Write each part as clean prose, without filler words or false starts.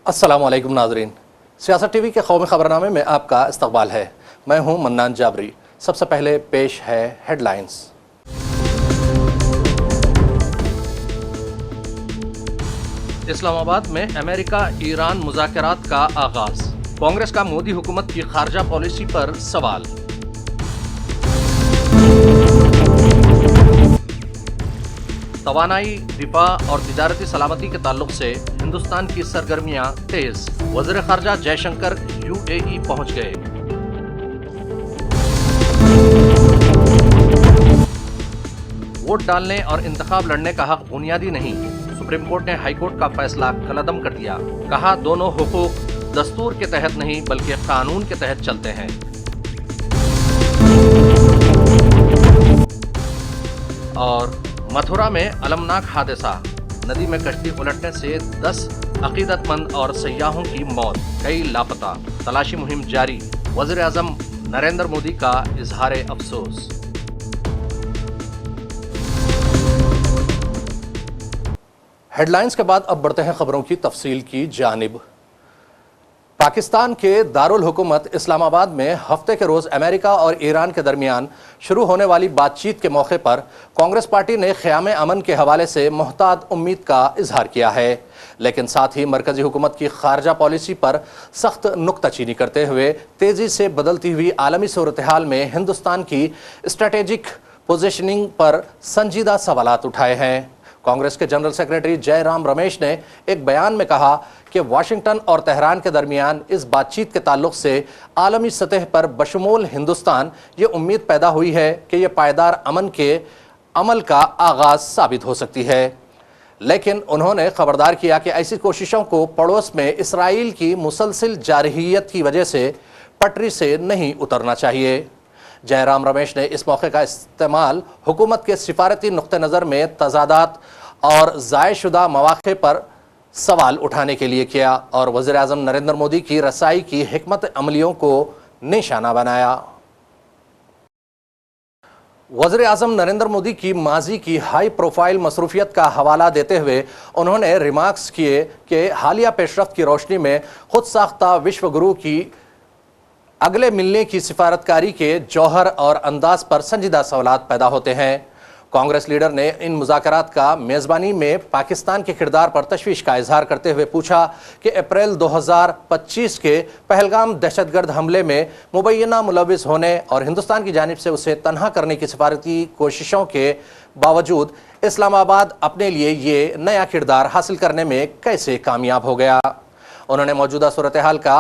अस्सलाम वालेकुम नाज़रीन, सियासत टीवी के कौमी खबरनामे में आपका इस्तकबाल है। मैं हूं मन्नान जाबरी। सबसे पहले पेश है हेडलाइंस। इस्लामाबाद में अमेरिका ईरान मुज़ाकरात का आगाज। कांग्रेस का मोदी हुकूमत की खारजा पॉलिसी पर सवाल। तवानाई, दिफा और तिजारती सलामती के ताल्लुक से हिंदुस्तान की सरगर्मियां तेज। वज़ीर ख़ारजा जयशंकर UAE पहुंच गए। वोट डालने और इंतखाब लड़ने का हक बुनियादी नहीं, सुप्रीम कोर्ट ने हाई कोर्ट का फैसला कलअदम कर दिया। कहा, दोनों हुकूक दस्तूर के तहत नहीं बल्कि कानून के तहत चलते हैं। और मथुरा में अलमनाक हादसा, नदी में कश्ती उलटने से 10 अकीदतमंद और सयाहों की मौत, कई लापता। तलाशी मुहिम जारी। वज़ीर आज़म नरेंद्र मोदी का इजहार अफसोस। हेडलाइंस के बाद अब बढ़ते हैं खबरों की तफसील की जानिब। पाकिस्तान के दारुल हुकूमत इस्लामाबाद में हफ्ते के रोज अमेरिका और ईरान के दरमियान शुरू होने वाली बातचीत के मौके पर कांग्रेस पार्टी ने क़याम अमन के हवाले से मुहतात उम्मीद का इजहार किया है, लेकिन साथ ही मरकजी हुकूमत की खारजा पॉलिसी पर सख्त नुक्ताचीनी करते हुए तेजी से बदलती हुई आलमी सूरत हाल में हिंदुस्तान की स्ट्रेटेजिक पोजीशनिंग पर संजीदा सवालात उठाए हैं। कांग्रेस के जनरल सेक्रेटरी जयराम रमेश ने एक बयान में कहा कि वाशिंगटन और तेहरान के दरमियान इस बातचीत के ताल्लुक से आलमी सतह पर बशमूल हिंदुस्तान ये उम्मीद पैदा हुई है कि यह पायदार अमन के अमल का आगाज साबित हो सकती है। लेकिन उन्होंने खबरदार किया कि ऐसी कोशिशों को पड़ोस में इसराइल की मुसलसिल जारहियत की वजह से पटरी से नहीं उतरना चाहिए। जयराम रमेश ने इस मौके का इस्तेमाल हुकूमत के सिफारती नुक्ते नज़र में तजादात और ज़ायशुदा मौक़े पर सवाल उठाने के लिए किया और वज़ीर आज़म नरेंद्र मोदी की रसाई की हिकमत अमलियों को निशाना बनाया। वज़ीर आज़म नरेंद्र मोदी की माजी की हाई प्रोफाइल मसरूफियत का हवाला देते हुए उन्होंने रिमार्क्स किए कि हालिया पेशरफ्त की रोशनी में खुद साख्ता विश्व गुरु की अगले मिलने की सिफारतकारी के जौहर और अंदाज पर संजीदा सवालात पैदा होते हैं। कांग्रेस लीडर ने इन मुज़ाकरात का मेज़बानी में पाकिस्तान के किरदार पर तशवीश का इजहार करते हुए पूछा कि अप्रैल 2025 के पहलगाम दहशतगर्द हमले में मुबैना मुलविस होने और हिंदुस्तान की जानिब से उसे तनहा करने की सिफारती कोशिशों के बावजूद इस्लामाबाद अपने लिए ये नया किरदार हासिल करने में कैसे कामयाब हो गया। उन्होंने मौजूदा सूरत हाल का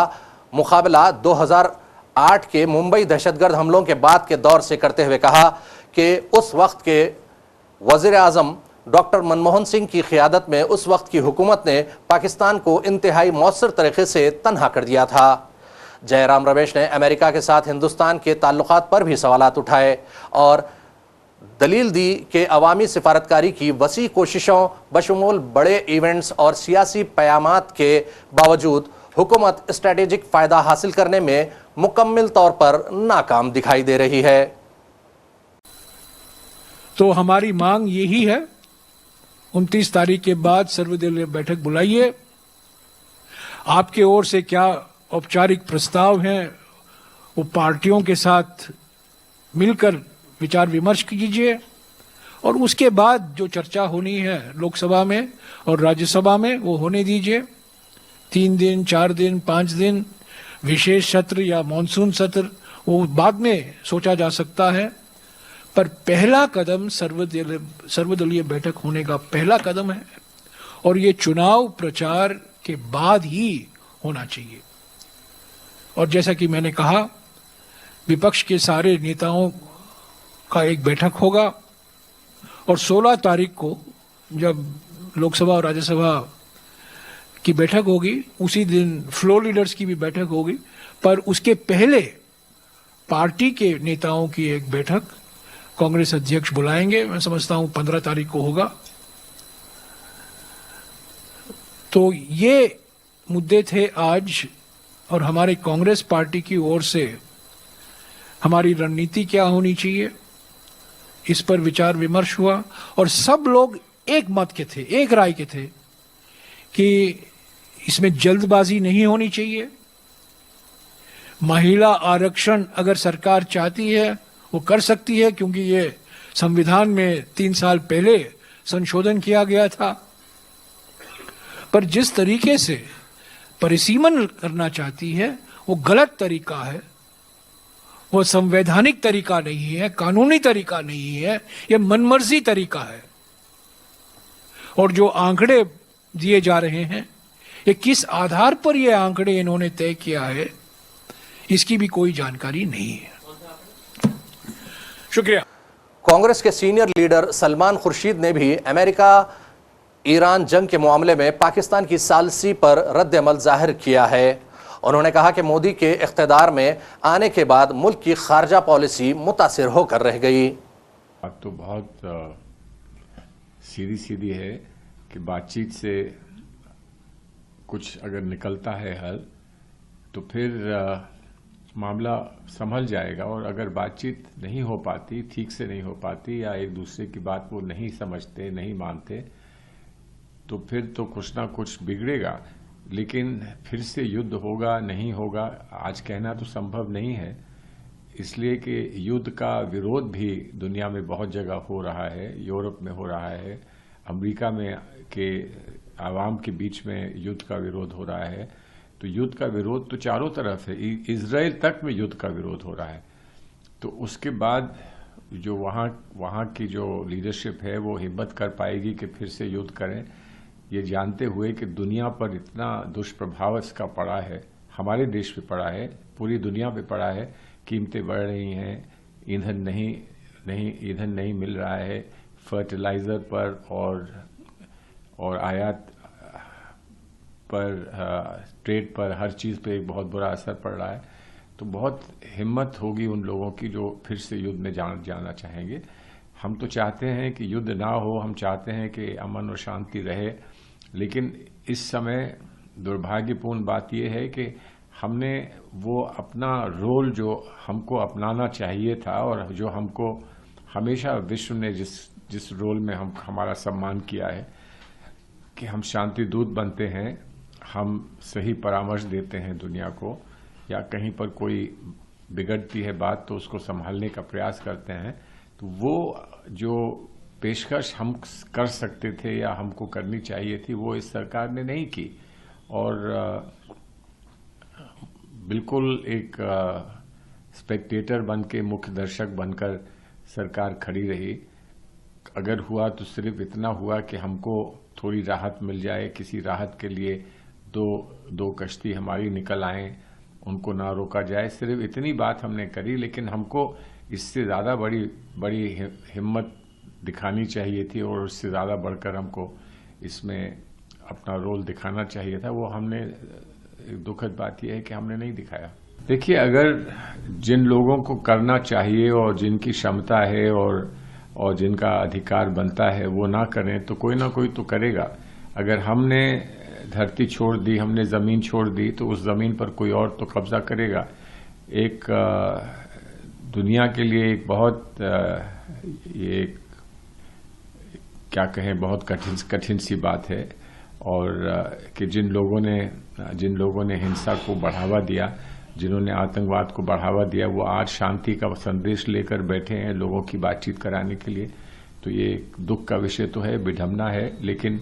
मुकाबला 2008 के मुंबई दहशतगर्द हमलों के बाद के दौर से करते हुए कहा कि उस वक्त के वज़ीर आज़म डॉक्टर मनमोहन सिंह की क़ियादत में उस वक्त की हुकूमत ने पाकिस्तान को इंतहाई मौसर तरीके से तनहा कर दिया था। जयराम रमेश ने अमेरिका के साथ हिंदुस्तान के ताल्लुकात पर भी सवालात उठाए और दलील दी कि अवामी सिफारतकारी की वसी कोशिशों बशमूल बड़े इवेंट्स और सियासी क़यामात के बावजूद हुकूमत स्ट्रेटेजिक फ़ायदा हासिल करने में मुकम्मल तौर पर नाकाम दिखाई दे रही है। तो हमारी मांग यही है, 29 तारीख के बाद सर्वदलीय बैठक बुलाइए। आपके ओर से क्या औपचारिक प्रस्ताव हैं वो पार्टियों के साथ मिलकर विचार विमर्श कीजिए और उसके बाद जो चर्चा होनी है लोकसभा में और राज्यसभा में वो होने दीजिए। 3 दिन, 4 दिन, 5 दिन विशेष सत्र या मॉनसून सत्र वो बाद में सोचा जा सकता है, पर पहला कदम सर्वदलीय बैठक होने का पहला कदम है और ये चुनाव प्रचार के बाद ही होना चाहिए। और जैसा कि मैंने कहा, विपक्ष के सारे नेताओं का एक बैठक होगा और 16 तारीख को जब लोकसभा और राज्यसभा की बैठक होगी उसी दिन फ्लोर लीडर्स की भी बैठक होगी, पर उसके पहले पार्टी के नेताओं की एक बैठक कांग्रेस अध्यक्ष बुलाएंगे। मैं समझता हूं 15 तारीख को होगा। तो ये मुद्दे थे आज और हमारे कांग्रेस पार्टी की ओर से हमारी रणनीति क्या होनी चाहिए, इस पर विचार विमर्श हुआ और सब लोग एक मत के थे, एक राय के थे कि इसमें जल्दबाजी नहीं होनी चाहिए। महिला आरक्षण अगर सरकार चाहती है वो कर सकती है, क्योंकि ये संविधान में 3 साल पहले संशोधन किया गया था। पर जिस तरीके से परिसीमन करना चाहती है वो गलत तरीका है, वो संवैधानिक तरीका नहीं है, कानूनी तरीका नहीं है, ये मनमर्जी तरीका है। और जो आंकड़े दिए जा रहे हैं, ये किस आधार पर ये आंकड़े इन्होंने तय किया है, इसकी भी कोई जानकारी नहीं है। शुक्रिया। कांग्रेस के सीनियर लीडर सलमान खुर्शीद ने भी अमेरिका ईरान जंग के मामले में पाकिस्तान की सालसी पर रद्द अमल जाहिर किया है। उन्होंने कहा कि मोदी के इख्तिदार में आने के बाद मुल्क की खारजा पॉलिसी मुतासिर होकर रह गई। बात तो बहुत सीधी सीधी है कि बातचीत से कुछ अगर निकलता है हल तो फिर मामला संभल जाएगा, और अगर बातचीत नहीं हो पाती, ठीक से नहीं हो पाती, या एक दूसरे की बात वो नहीं समझते, नहीं मानते, तो फिर तो कुछ ना कुछ बिगड़ेगा। लेकिन फिर से युद्ध होगा नहीं होगा आज कहना तो संभव नहीं है, इसलिए कि युद्ध का विरोध भी दुनिया में बहुत जगह हो रहा है। यूरोप में हो रहा है, अमेरिका में के आवाम के बीच में युद्ध का विरोध हो रहा है। तो युद्ध का विरोध तो चारों तरफ है, इजराइल तक में युद्ध का विरोध हो रहा है। तो उसके बाद जो वहाँ की जो लीडरशिप है वो हिम्मत कर पाएगी कि फिर से युद्ध करें, ये जानते हुए कि दुनिया पर इतना दुष्प्रभाव इसका पड़ा है, हमारे देश पे पड़ा है, पूरी दुनिया पे पड़ा है। कीमतें बढ़ रही हैं, ईंधन नहीं मिल रहा है, फर्टिलाइजर पर और आयात पर, ट्रेड पर, हर चीज़ पे एक बहुत बुरा असर पड़ रहा है। तो बहुत हिम्मत होगी उन लोगों की जो फिर से युद्ध में जाना चाहेंगे। हम तो चाहते हैं कि युद्ध ना हो, हम चाहते हैं कि अमन और शांति रहे, लेकिन इस समय दुर्भाग्यपूर्ण बात यह है कि हमने वो अपना रोल जो हमको अपनाना चाहिए था और जो हमको हमेशा विश्व ने जिस रोल में हमारा सम्मान किया है कि हम शांति दूत बनते हैं, हम सही परामर्श देते हैं दुनिया को, या कहीं पर कोई बिगड़ती है बात तो उसको संभालने का प्रयास करते हैं। तो वो जो पेशकश हम कर सकते थे या हमको करनी चाहिए थी वो इस सरकार ने नहीं की, और बिल्कुल एक स्पेक्टेटर बन के, मुख्य दर्शक बनकर सरकार खड़ी रही। अगर हुआ तो सिर्फ इतना हुआ कि हमको थोड़ी राहत मिल जाए, किसी राहत के लिए दो कश्ती हमारी निकल आए, उनको ना रोका जाए, सिर्फ इतनी बात हमने करी। लेकिन हमको इससे ज़्यादा बड़ी हिम्मत दिखानी चाहिए थी, और उससे ज़्यादा बढ़कर हमको इसमें अपना रोल दिखाना चाहिए था। वो हमने, दुखद बात यह है कि हमने नहीं दिखाया। देखिए, अगर जिन लोगों को करना चाहिए और जिनकी क्षमता है और जिनका अधिकार बनता है वो ना करें तो कोई ना कोई तो करेगा। अगर हमने धरती छोड़ दी, हमने ज़मीन छोड़ दी, तो उस ज़मीन पर कोई और तो कब्जा करेगा। एक दुनिया के लिए एक बहुत ये क्या कहें, बहुत कठिन सी बात है, और कि जिन लोगों ने हिंसा को बढ़ावा दिया, जिन्होंने आतंकवाद को बढ़ावा दिया, वो आज शांति का संदेश लेकर बैठे हैं लोगों की बातचीत कराने के लिए। तो ये एक दुख का विषय तो है, विडंबना है, लेकिन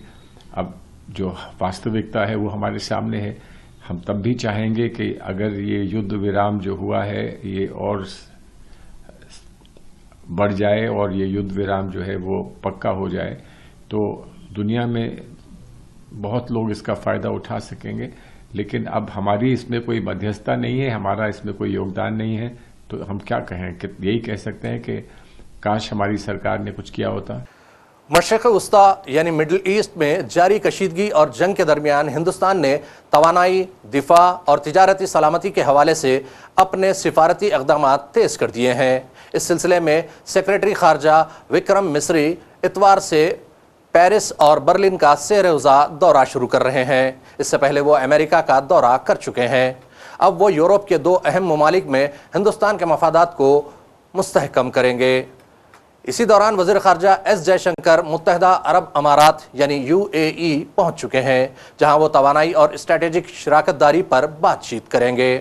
अब जो वास्तविकता है वो हमारे सामने है। हम तब भी चाहेंगे कि अगर ये युद्ध विराम जो हुआ है ये और बढ़ जाए और ये युद्ध विराम जो है वो पक्का हो जाए, तो दुनिया में बहुत लोग इसका फायदा उठा सकेंगे। लेकिन अब हमारी इसमें कोई मध्यस्थता नहीं है, हमारा इसमें कोई योगदान नहीं है, तो हम क्या कहें कि यही कह सकते हैं कि काश हमारी सरकार ने कुछ किया होता। मशरिक़ वस्ता यानी मिडिल ईस्ट में जारी कशीदगी और जंग के दरमियान हिंदुस्तान ने तवानाई, दिफा और तिजारती सलामती के हवाले से अपने सिफारती इक़दाम तेज़ कर दिए हैं। इस सिलसिले में सेक्रेटरी खारजा विक्रम मिस्री इतवार से पेरिस और बर्लिन का सैर-ए-ज़ा दौरा शुरू कर रहे हैं। इससे पहले वो अमेरिका का दौरा कर चुके हैं। अब वो यूरोप के 2 अहम ममालिक में हिंदुस्तान के मफादात को मुस्तहकम करेंगे। इसी दौरान वज़ीर ख़ारजा एस जयशंकर मुत्तहिदा अरब अमारात यानी UAE पहुंच चुके हैं, जहां वो तवानाई और स्ट्रैटेजिक शराकतदारी पर बातचीत करेंगे।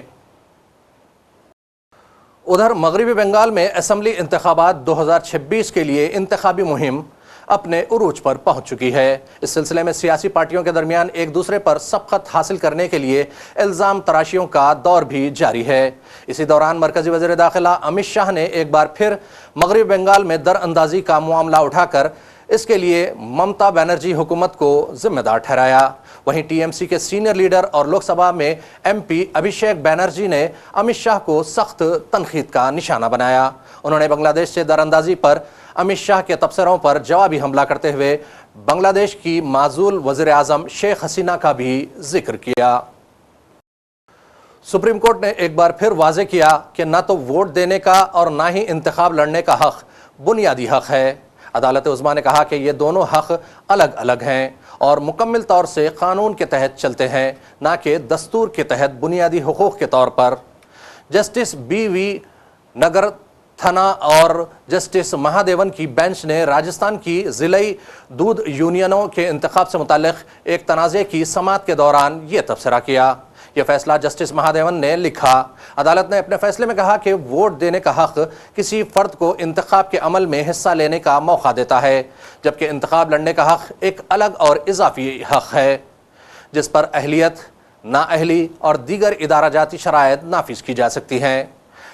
उधर मगरबी बंगाल में असेंबली इंतखाबात 2026 के लिए इंतखाबी मुहिम अपने उरूज पर पहुंच चुकी है। इस सिलसिले में सियासी पार्टियों के दरमियान एक दूसरे पर सबकत हासिल करने के लिए इल्ज़ाम तराशियों का दौर भी जारी है। इसी दौरान मरकजी वज़ीर दाखिला अमित शाह ने एक बार फिर मगरबी बंगाल में दरअंदाजी का मामला उठाकर इसके लिए ममता बनर्जी हुकूमत को जिम्मेदार ठहराया। वहीं TMC के सीनियर लीडर और लोकसभा में MP अभिषेक बनर्जी ने अमित शाह को सख्त तनखीद का निशाना बनाया। उन्होंने बांग्लादेश से दरअंदाजी पर अमित शाह के तबसरों पर जवाबी हमला करते हुए बांग्लादेश की माजूल वज़ीर आज़म शेख हसीना का भी जिक्र किया। सुप्रीम कोर्ट ने एक बार फिर वाज़े किया कि न तो वोट देने का और न ही इंतखाब लड़ने का हक बुनियादी हक है। अदालत उज़्मा ने कहा कि ये दोनों हक अलग अलग हैं और मुकम्मल तौर से कानून के तहत चलते हैं, न कि दस्तूर के तहत बुनियादी हुकूक के तौर पर। जस्टिस BV नगर थना और जस्टिस महादेवन की बेंच ने राजस्थान की ज़िलाई दूध यूनियनों के इंतखाब से मुताल्लिक़ एक तनाज़े की समाअत के दौरान ये तबसरा किया। यह फैसला जस्टिस महादेवन ने लिखा। अदालत ने अपने फैसले में कहा कि वोट देने का हक किसी फ़र्द को इंतखाब के अमल में हिस्सा लेने का मौका देता है, जबकि इंतखाब लड़ने का हक एक अलग और इजाफी हक है जिस पर अहलियत, नाअहली और दीगर इदाराजाती शराइत नाफिज की जा सकती हैं।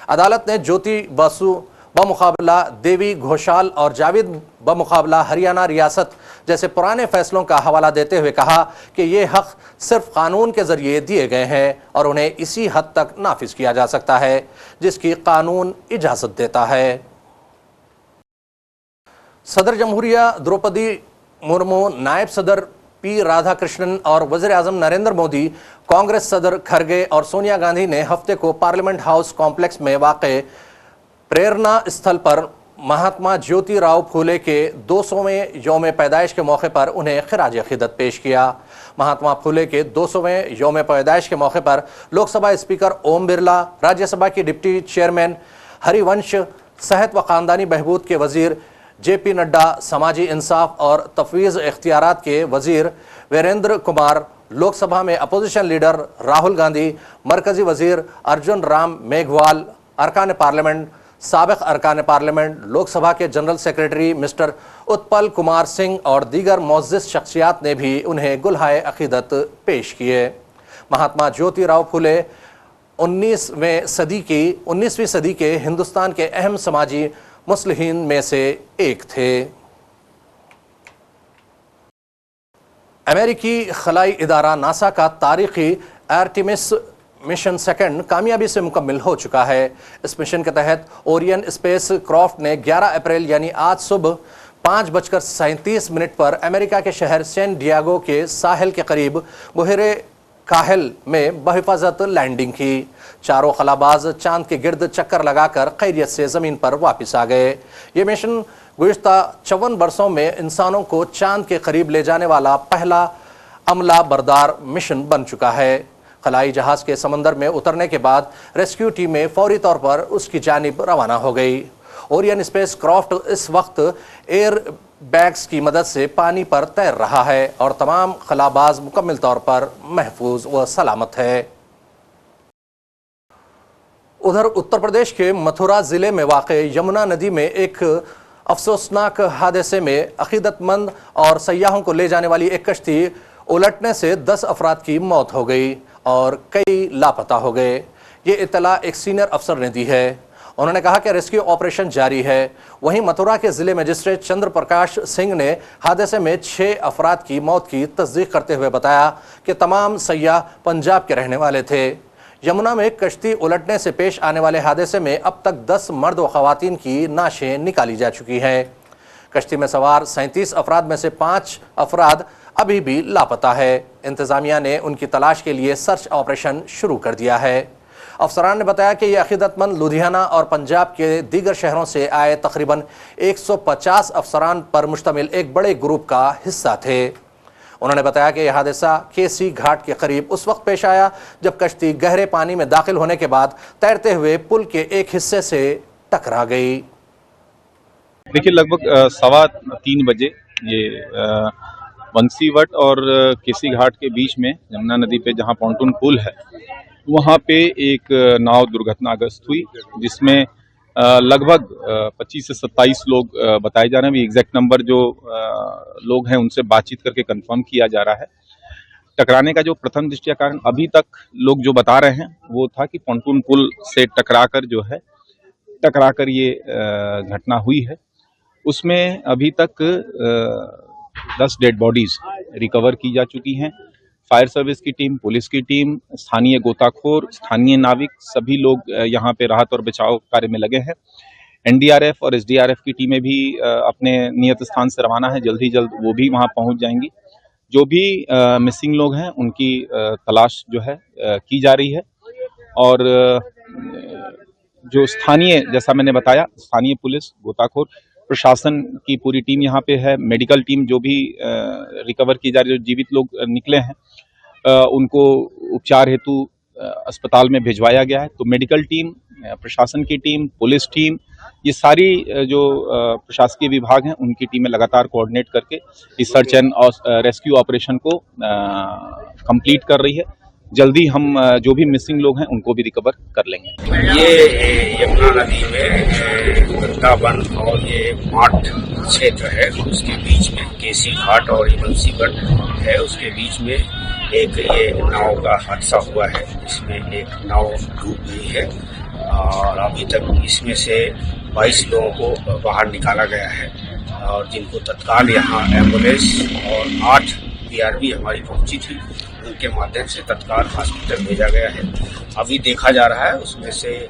अदालत ने ज्योति बसु बमुकाबला देवी घोषाल और जावेद बमुकाबला हरियाणा रियासत जैसे पुराने फैसलों का हवाला देते हुए कहा कि ये हक सिर्फ कानून के जरिए दिए गए हैं और उन्हें इसी हद तक नाफिज किया जा सकता है जिसकी कानून इजाज़त देता है। सदर जमहूरिया द्रौपदी मुर्मू, नायब सदर P राधाकृष्णन और वज़ीर आज़म नरेंद्र मोदी, कांग्रेस सदर खरगे और सोनिया गांधी ने हफ्ते को पार्लियामेंट हाउस कॉम्प्लेक्स में वाक़े प्रेरणा स्थल पर महात्मा ज्योतिराव फूले के 200वें यौम पैदाइश के मौके पर उन्हें खिराज अक़ीदत पेश किया। महात्मा फूले के 200वें यौम पैदाइश के मौके पर लोकसभा स्पीकर ओम बिरला, राज्यसभा की डिप्टी चेयरमैन हरिवंश, सेहत व ख़ानदानी बहबूद के वज़ीर JP नड्डा, समाजी इंसाफ और तफवीज़ इख्तियारात के वज़ीर वीरेंद्र कुमार, लोकसभा में अपोजिशन लीडर राहुल गांधी, मरकज़ी वज़ीर अर्जुन राम मेघवाल, अरकान पार्लियामेंट, साबिक़ अरकान पार्लियामेंट, लोकसभा के general secretary mister Utpal Kumar Singh और दीगर मोअज़्ज़िज़ शख्सियात ने भी उन्हें गुलहाए अक़ीदत पेश किए। महात्मा ज्योतिराव फूले 19वीं सदी के हिंदुस्तान के अहम समाजी मुस्लिहीन में से एक थे। अमेरिकी खलाई इदारा नासा का तारीखी आर्टेमिस मिशन सेकंड कामयाबी से मुकम्मल हो चुका है। इस मिशन के तहत ओरियन स्पेस क्राफ्ट ने 11 अप्रैल यानी आज सुबह 5:37 पर अमेरिका के शहर सैन डियागो के साहिल के करीब बहरे काहिल में बहिफाजत लैंडिंग की। चारों खलाबाज चांद के गिर्द चक्कर लगाकर खैरियत से ज़मीन पर वापस आ गए। ये मिशन गुज़िश्ता 54 बरसों में इंसानों को चांद के करीब ले जाने वाला पहला अमला बरदार मिशन बन चुका है। खलाई जहाज के समंदर में उतरने के बाद रेस्क्यू टीमें फौरी तौर पर उसकी जानिब रवाना हो गई। ओरियन स्पेस क्राफ्ट इस वक्त एयर बैग्स की मदद से पानी पर तैर रहा है और तमाम खलाबाज मुकम्मल तौर पर महफूज व सलामत है। उधर उत्तर प्रदेश के मथुरा ज़िले में वाक़े यमुना नदी में एक अफसोसनाक हादसे में अक़ीदतमंद और सयाहों को ले जाने वाली एक कश्ती उलटने से 10 अफराद की मौत हो गई और कई लापता हो गए। ये इत्तला एक सीनियर अफसर ने दी है। उन्होंने कहा कि रेस्क्यू ऑपरेशन जारी है। वहीं मथुरा के ज़िले मजिस्ट्रेट चंद्र प्रकाश सिंह ने हादसे में 6 अफराद की मौत की तस्दीक करते हुए बताया कि तमाम सयाह पंजाब के रहने वाले थे। यमुना में कश्ती उलटने से पेश आने वाले हादसे में अब तक 10 मर्द व ख़वातीन की नाशें निकाली जा चुकी हैं। कश्ती में सवार 37 अफराद में से 5 अफराद अभी भी लापता है। इंतज़ामिया ने उनकी तलाश के लिए सर्च ऑपरेशन शुरू कर दिया है। अफसरान ने बताया कि ये अक़ीदतमंद लुधियाना और पंजाब के दीगर शहरों से आए तकरीबन 150 अफसरान पर मुश्तमिल एक बड़े ग्रुप का हिस्सा थे। उन्होंने बताया कि यह हादसा केसी घाट के करीब उस वक्त पेश आया जब कश्ती गहरे पानी में दाखिल होने के बाद तैरते हुए पुल के एक हिस्से से टकरा गई। देखिए लगभग 2:15 बजे ये बंसीवट और केसी घाट के बीच में यमुना नदी पे जहाँ पॉन्टून पुल है वहाँ पे एक नाव दुर्घटनाग्रस्त हुई जिसमें लगभग 25 से 27 लोग बताए जा रहे हैं। अभी एग्जैक्ट नंबर जो लोग हैं उनसे बातचीत करके कंफर्म किया जा रहा है। टकराने का जो प्रथम दृष्टया कारण अभी तक लोग जो बता रहे हैं वो था कि पॉन्टून पुल से टकराकर ये घटना हुई है। उसमें अभी तक 10 डेड बॉडीज रिकवर की जा चुकी हैं। फायर सर्विस की टीम, पुलिस की टीम, स्थानीय गोताखोर, स्थानीय नाविक सभी लोग यहाँ पे राहत और बचाव कार्य में लगे हैं। एनडीआरएफ और एसडीआरएफ की टीमें भी अपने नियत स्थान से रवाना है, जल्द ही जल्द वो भी वहाँ पहुँच जाएंगी। जो भी मिसिंग लोग हैं उनकी तलाश जो है की जा रही है और जो स्थानीय, जैसा मैंने बताया, स्थानीय पुलिस, गोताखोर, प्रशासन की पूरी टीम यहाँ पे है। मेडिकल टीम जो भी रिकवर की जा रही है, जो जीवित लोग निकले हैं उनको उपचार हेतु अस्पताल में भिजवाया गया है। तो मेडिकल टीम, प्रशासन की टीम, पुलिस टीम, ये सारी जो प्रशासकीय विभाग हैं उनकी टीमें लगातार कोऑर्डिनेट करके इस सर्च एंड रेस्क्यू ऑपरेशन को कंप्लीट कर रही है। जल्दी हम जो भी मिसिंग लोग हैं उनको भी रिकवर कर लेंगे। ये यमुना नदी में वृंदावन और ये माठ क्षेत्र है, उसके बीच में केसी घाट और बंसीवट है, उसके बीच में एक ये नाव का हादसा हुआ है। इसमें एक नाव डूब गई है और अभी तक इसमें से 22 लोगों को बाहर निकाला गया है और जिनको तत्काल यहाँ एम्बुलेंस और 8 पीआरबी हमारी पहुंची थी, उनके माध्यम से तत्काल हॉस्पिटल भेजा गया है। अभी देखा जा रहा है उसमें से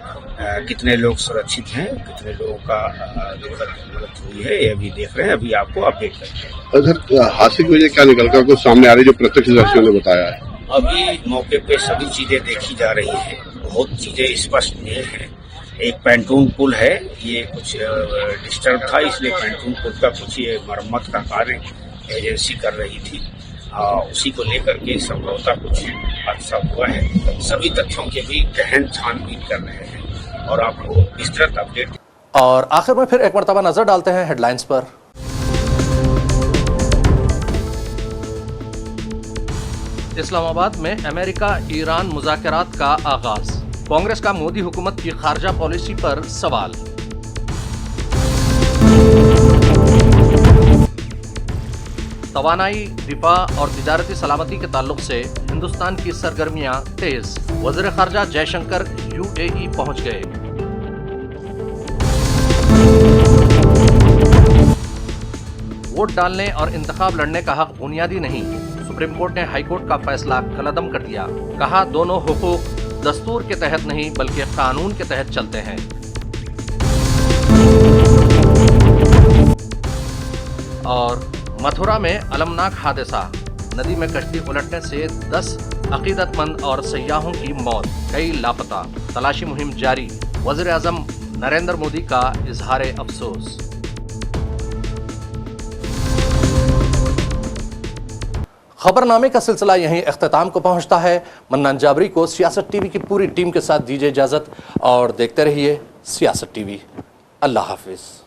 कितने लोग सुरक्षित हैं, कितने लोगों का दुर्घटना मृत्यु हुई है, ये भी देख रहे हैं। अभी आपको अपडेट करते हैं। सर, हादसे की वजह क्या निकल कर कुछ सामने आ रही, जो प्रत्यक्षदर्शियों ने बताया है? अभी मौके पे सभी चीजें देखी जा रही हैं, बहुत चीजें स्पष्ट नहीं है। एक पैंटून पुल है, ये कुछ डिस्टर्ब था, इसलिए पैंटून पुल का कुछ ये मरम्मत का कार्य एजेंसी कर रही थी, उसी को लेकर के संभवतः कुछ हादसा हुआ है। सभी तथ्यों के भी गहन छानबीन कर रहे हैं और आपको विस्तृत अपडेट। और आखिर में फिर एक मर्तबा नजर डालते हैं हेडलाइंस पर। इस्लामाबाद में अमेरिका ईरान मुज़ाकरात का आगाज। कांग्रेस का मोदी हुकूमत की खारजा पॉलिसी पर सवाल। तवानाई, दिफा और तिजारती सलामती के ताल्लुक से हिंदुस्तान की सरगर्मियां तेज। वज़ीर खारजा जयशंकर यूएई पहुंच गए। वोट डालने और इंतखाब लड़ने का हक बुनियादी नहीं। सुप्रीम कोर्ट ने हाई कोर्ट का फैसला कलअदम कर दिया। कहा, दोनों हुकूक दस्तूर के तहत नहीं बल्कि कानून के तहत चलते हैं। और मथुरा में अलमनाक हादसा, नदी में कश्ती उलटने से 10 अकीदतमंद और सयाहों की मौत, कई लापता। तलाशी मुहिम जारी। वज़ीर आज़म नरेंद्र मोदी का इजहार अफसोस। खबरनामे का सिलसिला यहीं इख्तिताम को पहुंचता है। मन्नान जाबरी को सियासत टीवी की पूरी टीम के साथ दीजिए इजाजत और देखते रहिए सियासत टीवी। अल्लाह हाफिज।